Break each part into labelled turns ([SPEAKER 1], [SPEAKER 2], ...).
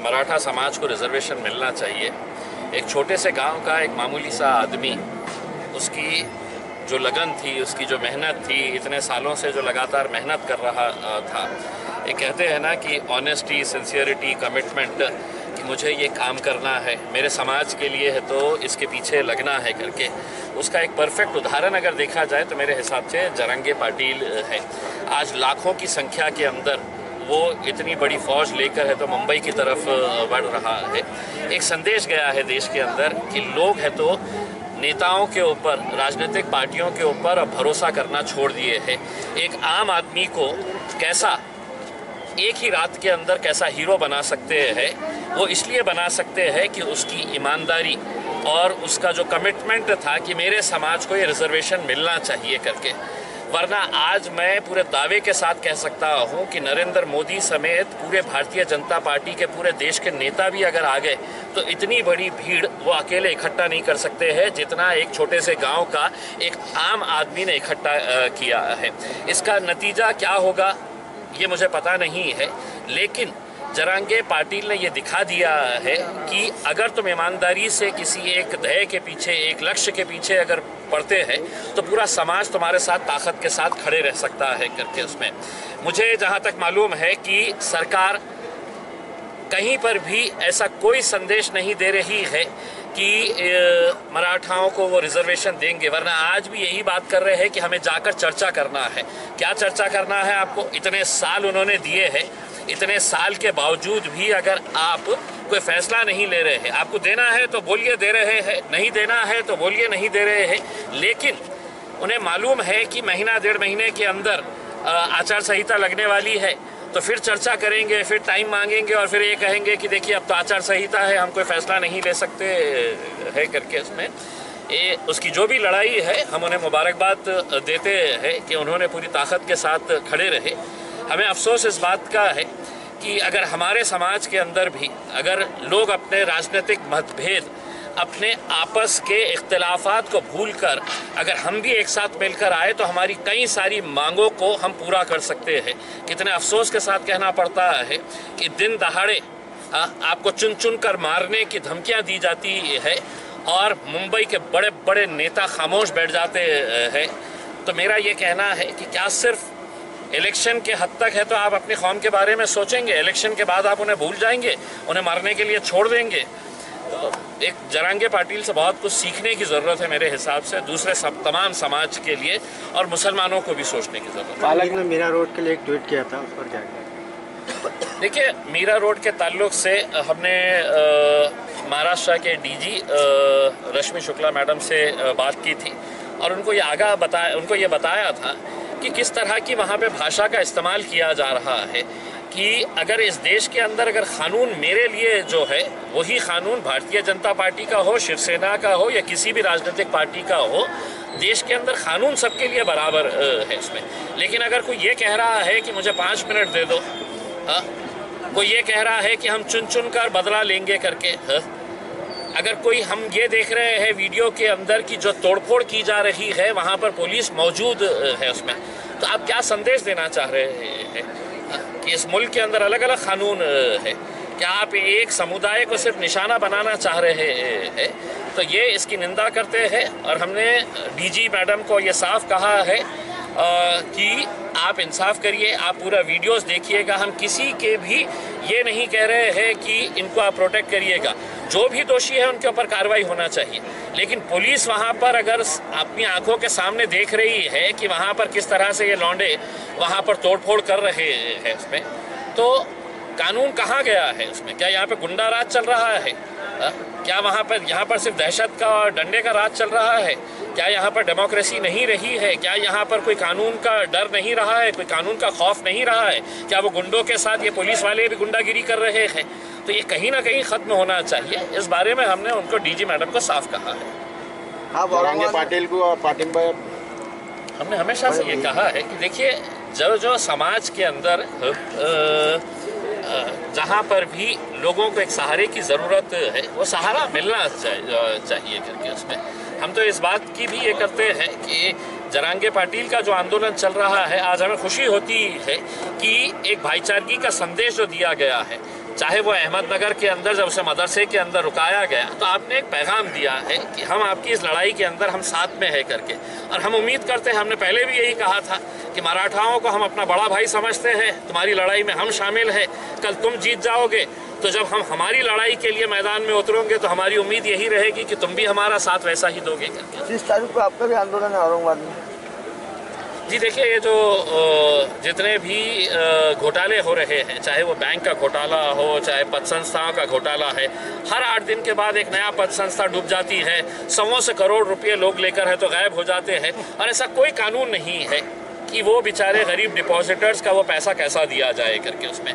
[SPEAKER 1] मराठा समाज को रिजर्वेशन मिलना चाहिए। एक छोटे से गांव का एक मामूली सा आदमी, उसकी जो लगन थी, उसकी जो मेहनत थी, इतने सालों से जो लगातार मेहनत कर रहा था। ये कहते हैं ना कि ऑनेस्टी, सिंसियरिटी, कमिटमेंट, कि मुझे ये काम करना है, मेरे समाज के लिए है तो इसके पीछे लगना है करके, उसका एक परफेक्ट उदाहरण अगर देखा जाए तो मेरे हिसाब से जरंगे पाटिल है। आज लाखों की संख्या के अंदर वो इतनी बड़ी फौज लेकर है तो मुंबई की तरफ बढ़ रहा है। एक संदेश गया है देश के अंदर कि लोग है तो नेताओं के ऊपर, राजनीतिक पार्टियों के ऊपर अब भरोसा करना छोड़ दिए हैं। एक आम आदमी को कैसा एक ही रात के अंदर कैसा हीरो बना सकते हैं, वो इसलिए बना सकते हैं कि उसकी ईमानदारी और उसका जो कमिटमेंट था कि मेरे समाज को ये रिजर्वेशन मिलना चाहिए करके। वरना आज मैं पूरे दावे के साथ कह सकता हूं कि नरेंद्र मोदी समेत पूरे भारतीय जनता पार्टी के पूरे देश के नेता भी अगर आ गए तो इतनी बड़ी भीड़ वो अकेले इकट्ठा नहीं कर सकते हैं जितना एक छोटे से गांव का एक आम आदमी ने इकट्ठा किया है। इसका नतीजा क्या होगा ये मुझे पता नहीं है, लेकिन जरंगे पाटिल ने ये दिखा दिया है कि अगर तुम ईमानदारी से किसी एक ध्येय के पीछे, एक लक्ष्य के पीछे अगर पढ़ते हैं तो पूरा समाज तुम्हारे साथ ताकत के साथ खड़े रह सकता है करके। उसमें मुझे जहाँ तक मालूम है कि सरकार कहीं पर भी ऐसा कोई संदेश नहीं दे रही है कि मराठाओं को वो रिजर्वेशन देंगे, वरना आज भी यही बात कर रहे हैं कि हमें जाकर चर्चा करना है। क्या चर्चा करना है आपको? इतने साल उन्होंने दिए हैं, इतने साल के बावजूद भी अगर आप कोई फैसला नहीं ले रहे हैं, आपको देना है तो बोलिए दे रहे हैं, नहीं देना है तो बोलिए नहीं दे रहे हैं, लेकिन उन्हें मालूम है कि महीना डेढ़ महीने के अंदर आचार संहिता लगने वाली है, तो फिर चर्चा करेंगे, फिर टाइम मांगेंगे और फिर ये कहेंगे कि देखिए अब तो आचार संहिता है, हम कोई फैसला नहीं ले सकते है करके। उसमें ये उसकी जो भी लड़ाई है, हम उन्हें मुबारकबाद देते हैं कि उन्होंने पूरी ताकत के साथ खड़े रहे। हमें अफसोस इस बात का है कि अगर हमारे समाज के अंदर भी अगर लोग अपने राजनीतिक मतभेद, अपने आपस के इख्तिलाफात को भूलकर अगर हम भी एक साथ मिलकर आए तो हमारी कई सारी मांगों को हम पूरा कर सकते हैं। कितने अफसोस के साथ कहना पड़ता है कि दिन दहाड़े आपको चुन चुन कर मारने की धमकियां दी जाती है और मुंबई के बड़े बड़े नेता खामोश बैठ जाते हैं। तो मेरा ये कहना है कि क्या सिर्फ इलेक्शन के हद तक है तो आप अपनी कौम के बारे में सोचेंगे, इलेक्शन के बाद आप उन्हें भूल जाएंगे, उन्हें मारने के लिए छोड़ देंगे? तो एक जरंगे पाटिल से बहुत कुछ सीखने की ज़रूरत है मेरे हिसाब से, दूसरे तमाम समाज के लिए और मुसलमानों को भी सोचने की ज़रूरत है।
[SPEAKER 2] पालक ने मीरा रोड के लिए एक ट्वीट किया था, उस पर क्या किया?
[SPEAKER 1] देखिए, मीरा रोड के ताल्लुक से हमने महाराष्ट्र के डीजी रश्मि शुक्ला मैडम से बात की थी और उनको ये बताया था कि किस तरह की वहाँ पे भाषा का इस्तेमाल किया जा रहा है कि अगर इस देश के अंदर अगर कानून मेरे लिए जो है वही कानून भारतीय जनता पार्टी का हो, शिवसेना का हो या किसी भी राजनीतिक पार्टी का हो, देश के अंदर कानून सबके लिए बराबर है इसमें। लेकिन अगर कोई ये कह रहा है कि मुझे 5 मिनट दे दो, कोई ये कह रहा है कि हम चुन चुन कर बदला लेंगे करके, अगर कोई हम ये देख रहे हैं वीडियो के अंदर की जो तोड़फोड़ की जा रही है वहाँ पर पुलिस मौजूद है उसमें, तो आप क्या संदेश देना चाह रहे हैं कि इस मुल्क के अंदर अलग अलग कानून है? क्या आप एक समुदाय को सिर्फ निशाना बनाना चाह रहे हैं? तो ये इसकी निंदा करते हैं और हमने डीजी मैडम को ये साफ कहा है कि आप इंसाफ करिए, आप पूरा वीडियोस देखिएगा। हम किसी के भी ये नहीं कह रहे हैं कि इनको आप प्रोटेक्ट करिएगा, जो भी दोषी है उनके ऊपर कार्रवाई होना चाहिए, लेकिन पुलिस वहाँ पर अगर अपनी आंखों के सामने देख रही है कि वहाँ पर किस तरह से ये लौंडे वहाँ पर तोड़फोड़ कर रहे हैं उसमें, तो कानून कहाँ गया है उसमें? क्या यहाँ पे गुंडा राज चल रहा है? क्या यहाँ पर सिर्फ दहशत का और डंडे का राज चल रहा है? क्या यहाँ पर डेमोक्रेसी नहीं रही है? क्या यहाँ पर कोई कानून का डर नहीं रहा है, कोई कानून का खौफ नहीं रहा है? क्या वो गुंडों के साथ ये पुलिस वाले भी गुंडागिरी कर रहे हैं? तो ये कहीं ना कहीं ख़त्म होना चाहिए। इस बारे में हमने उनको डीजी मैडम को साफ कहा है।
[SPEAKER 2] हाँ, जरंगे पाटिल को पाटिल
[SPEAKER 1] हमने हमेशा से ये कहा है कि देखिए, जो समाज के अंदर जहाँ पर भी लोगों को एक सहारे की ज़रूरत है वो सहारा मिलना चाहिए करके उसमें हम तो इस बात की भी ये करते हैं कि जरांगे पाटिल का जो आंदोलन चल रहा है, आज हमें खुशी होती है कि एक भाईचारगी का संदेश जो दिया गया है, चाहे वो अहमदनगर के अंदर जब उसे मदरसे के अंदर रुकाया गया तो आपने एक पैगाम दिया है कि हम आपकी इस लड़ाई के अंदर हम साथ में है करके। और हम उम्मीद करते हैं, हमने पहले भी यही कहा था कि मराठाओं को हम अपना बड़ा भाई समझते हैं, तुम्हारी लड़ाई में हम शामिल हैं। कल तुम जीत जाओगे तो जब हम हमारी लड़ाई के लिए मैदान में उतरोगे तो हमारी उम्मीद यही रहेगी कि तुम भी हमारा साथ वैसा ही दोगे करके।
[SPEAKER 3] 30 तारीख को आपका भी आंदोलन है औरंगाबाद में।
[SPEAKER 1] जी देखिए, ये जो जितने भी घोटाले हो रहे हैं, चाहे वो बैंक का घोटाला हो, चाहे पद संस्थाओं का घोटाला है, हर 8 दिन के बाद एक नया पद संस्था डूब जाती है, सौों से करोड़ रुपये लोग लेकर है तो गायब हो जाते हैं। और ऐसा कोई कानून नहीं है कि वो बेचारे गरीब डिपॉजिटर्स का वो पैसा कैसा दिया जाए करके उसमें।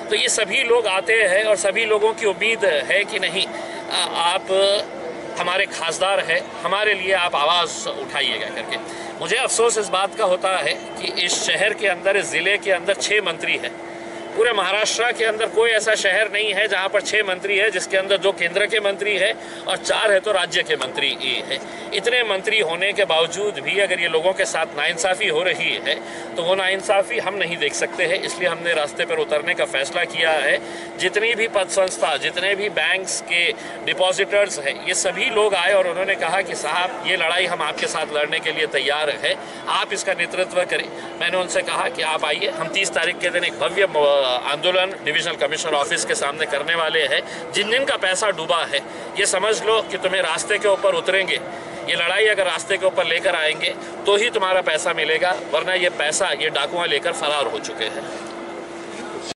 [SPEAKER 1] तो ये सभी लोग आते हैं और सभी लोगों की उम्मीद है कि नहीं, आप हमारे खासदार हैं, हमारे लिए आप आवाज़ उठाइएगा करके। मुझे अफसोस इस बात का होता है कि इस शहर के अंदर, इस ज़िले के अंदर 6 मंत्री हैं। पूरे महाराष्ट्र के अंदर कोई ऐसा शहर नहीं है जहां पर 6 मंत्री है, जिसके अंदर 2 केंद्र के मंत्री है और 4 है तो राज्य के मंत्री है। इतने मंत्री होने के बावजूद भी अगर ये लोगों के साथ नाइंसाफ़ी हो रही है तो वो नाइंसाफ़ी हम नहीं देख सकते हैं। इसलिए हमने रास्ते पर उतरने का फैसला किया है। जितनी भी पद संस्था, जितने भी बैंक्स के डिपॉजिटर्स हैं, ये सभी लोग आए और उन्होंने कहा कि साहब, ये लड़ाई हम आपके साथ लड़ने के लिए तैयार है, आप इसका नेतृत्व करें। मैंने उनसे कहा कि आप आइए, हम 30 तारीख के दिन एक भव्य आंदोलन डिविजनल कमिश्नर ऑफिस के सामने करने वाले हैं। जिन जिन का पैसा डूबा है, ये समझ लो कि तुम्हें रास्ते के ऊपर उतरेंगे, ये लड़ाई अगर रास्ते के ऊपर लेकर आएंगे तो ही तुम्हारा पैसा मिलेगा, वरना ये पैसा ये डाकुआं लेकर फरार हो चुके हैं।